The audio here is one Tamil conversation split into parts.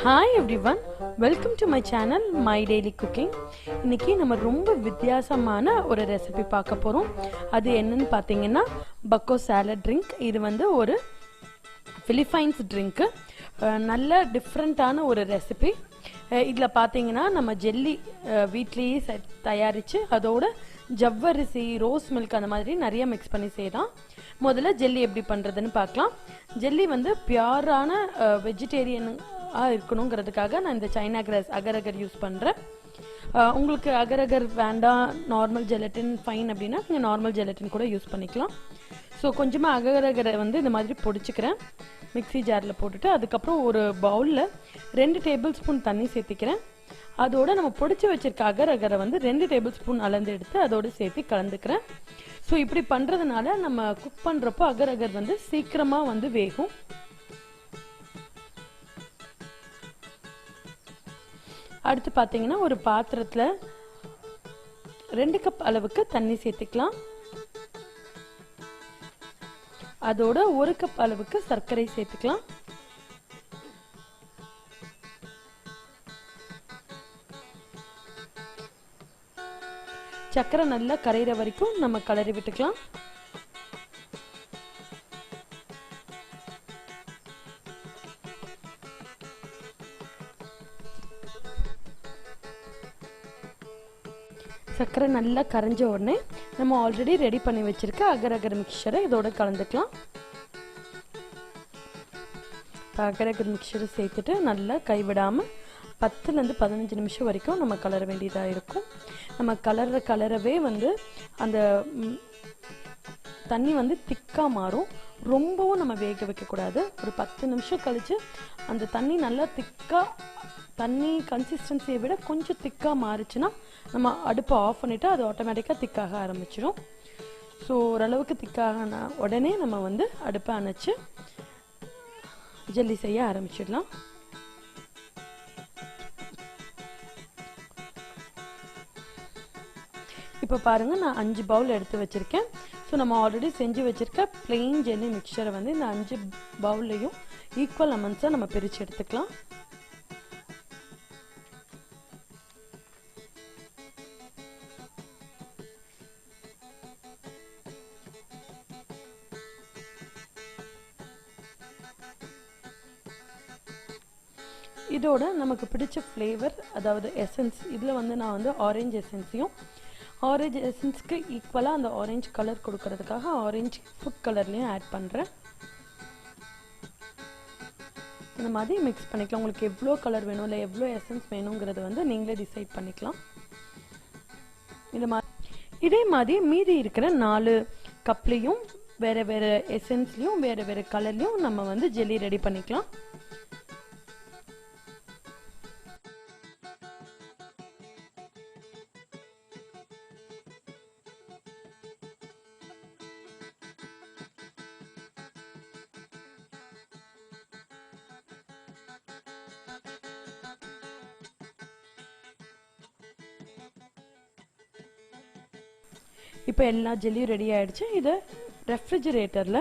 Hi everyone, welcome to my channel My Daily Cooking. இன்னைக்கு நம்ம ரொம்ப வித்தியாசமான ஒரு ரெசிபி பார்க்க போறோம். அது என்னன்னு பாத்தீங்கன்னா பக்கோ சாலட் ட்ரிங்க். இது வந்து ஒரு பிலிப்பைன்ஸ் ட்ரிங்க். நல்ல டிஃப்ரெண்டான ஒரு ரெசிபி. இதில் பார்த்தீங்கன்னா நம்ம ஜெல்லி வீட்லேயே தயாரித்து அதோட ஜவ்வரிசி ரோஸ் மில்க் அந்த மாதிரி நிறைய மிக்ஸ் பண்ணி செய்யலாம். முதல்ல ஜெல்லி எப்படி பண்ணுறதுன்னு பார்க்கலாம். ஜெல்லி வந்து பியூரான இருக்கணுங்கிறதுக்காக நான் இந்த சைனா கிராஸ் அகர் யூஸ் பண்ணுறேன். உங்களுக்கு அகர் வேண்டாம், நார்மல் ஜெலட்டின் ஃபைன் அப்படின்னா நீங்கள் நார்மல் ஜெலட்டின் கூட யூஸ் பண்ணிக்கலாம். ஸோ கொஞ்சமாக அகரை வந்து இந்த மாதிரி பொடிச்சுக்கிறேன். மிக்ஸி ஜாரில் போட்டுட்டு அதுக்கப்புறம் ஒரு பவுலில் 2 டேபிள் ஸ்பூன் தண்ணி சேர்த்திக்கிறேன். அதோட நம்ம பொடிச்சு வச்சிருக்க அகரை வந்து 2 டேபிள் ஸ்பூன் அளந்து எடுத்து அதோடு சேர்த்து கலந்துக்கிறேன். ஸோ இப்படி பண்ணுறதுனால நம்ம குக் பண்ணுறப்போ அகர் வந்து சீக்கிரமாக வந்து வேகும். அடுத்து பார்த்தீங்கன்னா ஒரு பாத்திரத்தில் 2 கப் அளவுக்கு தண்ணி சேர்த்துக்கலாம். அதோட 1 கப் அளவுக்கு சர்க்கரை சேர்த்துக்கலாம். சர்க்கரை நல்லா கரையிற வரைக்கும் நம்ம கலரி விட்டுக்கலாம். சர்க்கரை நல்லா கரைஞ்ச உடனே நம்ம ஆல்ரெடி ரெடி பண்ணி வச்சிருக்க அகர் மிக்சரை இதோட கலந்துக்கலாம். அகர் மிக்சரை சேர்த்துட்டு நல்லா கைவிடாமல் 10லேருந்து 15 நிமிஷம் வரைக்கும் நம்ம கலர வேண்டியதாக இருக்கும். நம்ம கலரவே வந்து அந்த தண்ணி வந்து திக்காக மாறும். ரொம்பவும் நம்ம வேக வைக்கக்கூடாது. ஒரு 10 நிமிஷம் கழித்து அந்த தண்ணி நல்லா திக்காக, தண்ணி கன்சிஸ்டன்சியை விட கொஞ்சம் திக்காக மாறிச்சுன்னா நம்ம அடுப்பை ஆஃப் பண்ணிவிட்டு அது ஆட்டோமேட்டிக்காக திக்காக ஆரம்பிச்சிடும். ஸோ ஓரளவுக்கு திக்காக உடனே நம்ம வந்து அடுப்பை அணைச்சி ஜெல்லி செய்ய ஆரம்பிச்சிடலாம். இப்போ பாருங்கள், நான் 5 பவுல் எடுத்து வச்சுருக்கேன். ஸோ நம்ம ஆல்ரெடி செஞ்சு வச்சுருக்க பிளெயின் ஜெல்லி மிக்சரை வந்து இந்த 5 பவுல்லையும் ஈக்குவல் அமௌண்ட்ஸாக நம்ம பிரித்து எடுத்துக்கலாம். இதோட நமக்கு பிடிச்ச ஃப்ளேவர், அதாவது எசன்ஸ், இதில் வந்து நான் வந்து ஆரஞ்சு எசன்ஸையும், ஆரஞ்சு எசன்ஸ்க்கு ஈக்குவலாக அந்த ஆரஞ்சு கலர் கொடுக்கறதுக்காக ஆரஞ்சு ஃபுட் கலர்லேயும் ஆட் பண்ணுறேன். இந்த மாதிரி மிக்ஸ் பண்ணிக்கலாம். உங்களுக்கு எவ்வளோ கலர் வேணும் இல்லை எவ்வளோ எசன்ஸ் வேணுங்கிறது வந்து நீங்களே டிசைட் பண்ணிக்கலாம். இதே மாதிரி மீதி இருக்கிற 4 கப்லேயும் வேறு வேறு எசன்ஸ்லேயும் வேறு வேறு கலர்லேயும் நம்ம வந்து ஜெல்லி ரெடி பண்ணிக்கலாம். இப்போ எல்லா ஜெல்லியும் ரெடி ஆகிடுச்சு. இதை ரெஃப்ரிஜிரேட்டரில்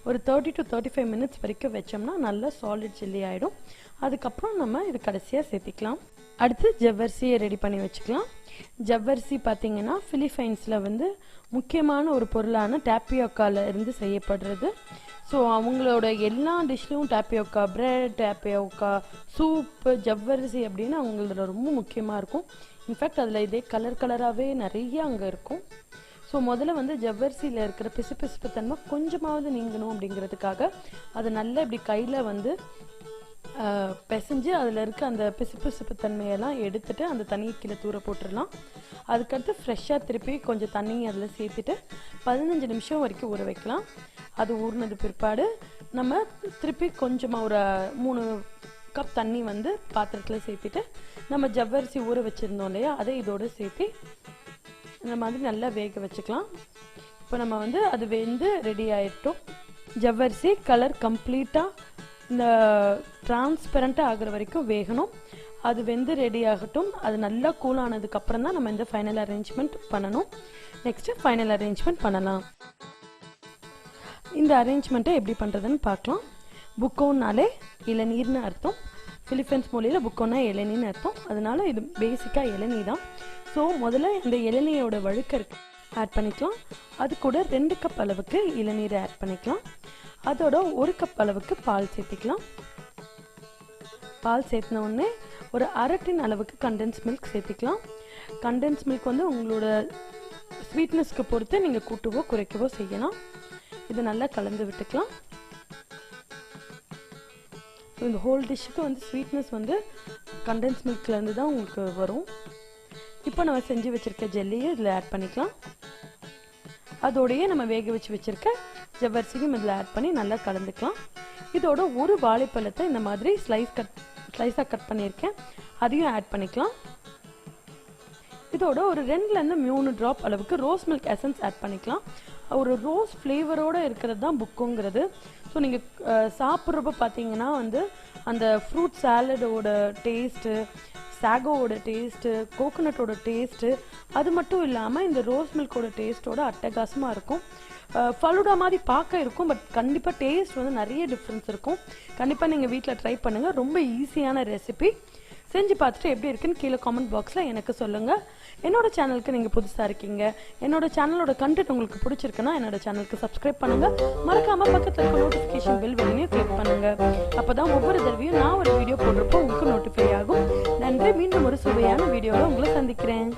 ஒரு 30 to 35 மினிட்ஸ் வரைக்கும் வச்சோம்னா நல்லா சாலிட் ஜெல்லி ஆகிடும். அதுக்கப்புறம் நம்ம இது கடைசியாக சேர்த்திக்கலாம். அடுத்து ஜவ்வரிசியை ரெடி பண்ணி வச்சுக்கலாம். ஜவ்வரிசி பார்த்திங்கன்னா பிலிப்பைன்ஸில் வந்து முக்கியமான ஒரு பொருளான டாப்பியோக்காவில் இருந்து செய்யப்படுறது. ஸோ அவங்களோட எல்லா டிஷ்லையும் டாப்பியோக்கா, பிரெட், டாப்பியோக்கா, சூப்பு, ஜவ்வரிசி அப்படின்னு அவங்களோட ரொம்ப முக்கியமாக இருக்கும். இன்ஃபேக்ட் அதில் இதே கலராகவே நிறைய அங்கே இருக்கும். ஸோ முதல்ல வந்து ஜவ்வரிசியில் இருக்கிற பிசுபிசுப்பு தன்மை கொஞ்சமாவது நீங்கணும் அப்படிங்கிறதுக்காக அதை நல்லா இப்படி கையில் வந்து பிசைஞ்சு அதில் இருக்க அந்த பிசுபிசுப்பு தன்மையெல்லாம் எடுத்துட்டு அந்த தண்ணியை கீழே தூர போட்டுடலாம். அதுக்கடுத்து ஃப்ரெஷ்ஷாக திருப்பி கொஞ்சம் தண்ணி அதில் சேர்த்துட்டு 15 நிமிஷம் வரைக்கும் ஊற வைக்கலாம். அது ஊறினது பிற்பாடு நம்ம திருப்பி கொஞ்சமாக ஒரு 3 கப் தண்ணி வந்து பாத்திரத்தில் சேர்த்துட்டு நம்ம ஜவ்வரிசி ஊற வச்சுருந்தோம் இல்லையா, அதை இதோடு சேர்த்து இந்த மாதிரி நல்லா வேக வச்சுக்கலாம். இப்போ நம்ம வந்து அது வெந்து ரெடி ஆகிட்டோம். ஜவ்வரிசி கலர் கம்ப்ளீட்டாக இந்த டிரான்ஸ்பரண்ட்டாக ஆகிற வரைக்கும் வேகணும். அது வெந்து ரெடி ஆகட்டும். அது நல்லா கூல் ஆனதுக்கப்புறம் தான் நம்ம இந்த ஃபைனல் அரேஞ்ச்மெண்ட் பண்ணணும். நெக்ஸ்ட்டு ஃபைனல் அரேஞ்ச்மெண்ட் பண்ணலாம். இந்த அரேஞ்ச்மெண்ட்டை எப்படி பண்ணுறதுன்னு பார்க்கலாம். புக்கோன்னாலே இளநீர்னு அர்த்தம். பிலிப்பைன்ஸ் மொழியில் புக்கோன்னா இளநீன்னு அர்த்தம். அதனால இது பேசிக்காக இளநீ தான். ஸோ முதல்ல இந்த இளநீயோட வழுக்க ஆட் பண்ணிக்கலாம். அது கூட 2 கப் அளவுக்கு இளநீரை ஆட் பண்ணிக்கலாம். அதோட 1 கப் அளவுக்கு பால் சேர்த்திக்கலாம். பால் சேர்த்தின உடனே ஒரு அரை டின் அளவுக்கு கண்டென்ஸ் மில்க் சேர்த்திக்கலாம். கண்டென்ஸ் மில்க் வந்து உங்களோட ஸ்வீட்னஸ்க்கு பொறுத்து நீங்கள் கூட்டவோ குறைக்கவோ செய்யலாம். இது நல்லா கலந்து விட்டுக்கலாம். இந்த ஹோல் டிஷ்ஷுக்கு வந்து ஸ்வீட்னஸ் வந்து கண்டென்ஸ் மில்க்லேருந்து தான் உங்களுக்கு வரும். இப்போ நம்ம செஞ்சு வச்சுருக்க ஜெல்லியை இதில் ஆட் பண்ணிக்கலாம். அதோடையே நம்ம வேக வச்சு வச்சுருக்க ஜவ்வரிசியும் இதில் ஆட் பண்ணி நல்லா கலந்துக்கலாம். இதோட ஒரு வாழைப்பழத்தை இந்த மாதிரி ஸ்லைஸாக கட் பண்ணியிருக்கேன், அதையும் ஆட் பண்ணிக்கலாம். இதோட ஒரு 2லேருந்து 3 ட்ராப் அளவுக்கு ரோஸ் மில்க் எசன்ஸ் ஆட் பண்ணிக்கலாம். ஒரு ரோஸ் ஃப்ளேவரோடு இருக்கிறது தான் புக்குங்கிறது. ஸோ நீங்கள் சாப்பிட்றப்ப பார்த்தீங்கன்னா வந்து அந்த ஃப்ரூட் சாலடோட டேஸ்ட்டு, சாகோவோட டேஸ்ட்டு, கோகோனட்டோட டேஸ்ட்டு, அது மட்டும் இல்லாமல் இந்த ரோஸ் மில்கோட டேஸ்ட்டோட அட்டகாசமாக இருக்கும். ஃபலூடா மாதிரி பார்க்க இருக்கும், பட் கண்டிப்பாக டேஸ்ட் வந்து நிறைய டிஃப்ரென்ஸ் இருக்கும். கண்டிப்பாக நீங்கள் வீட்டில் ட்ரை பண்ணுங்கள். ரொம்ப ஈஸியான ரெசிபி. செஞ்சு பார்த்துட்டு எப்படி இருக்குன்னு கீழே காமெண்ட் பாக்ஸில் எனக்கு சொல்லுங்கள். என்னோட சேனலுக்கு நீங்கள் புதுசாக இருக்கீங்க, என்னோட சேனலோட கண்டென்ட் உங்களுக்கு பிடிச்சிருக்குன்னா என்னோட சேனலுக்கு சப்ஸ்கிரைப் பண்ணுங்கள். மறக்காமல் பக்கத்தில் இருக்க நோட்டிஃபிகேஷன் பெல் பட்டனையும் கிளிக் பண்ணுங்கள். அப்போ தான் ஒவ்வொரு தடவையும் நான் ஒரு வீடியோ போடுறப்போ உங்களுக்கு நோட்டிஃபை ஆகும். நன்றி. மீண்டும் ஒரு சுவையான வீடியோவில் உங்களை சந்திக்கிறேன்.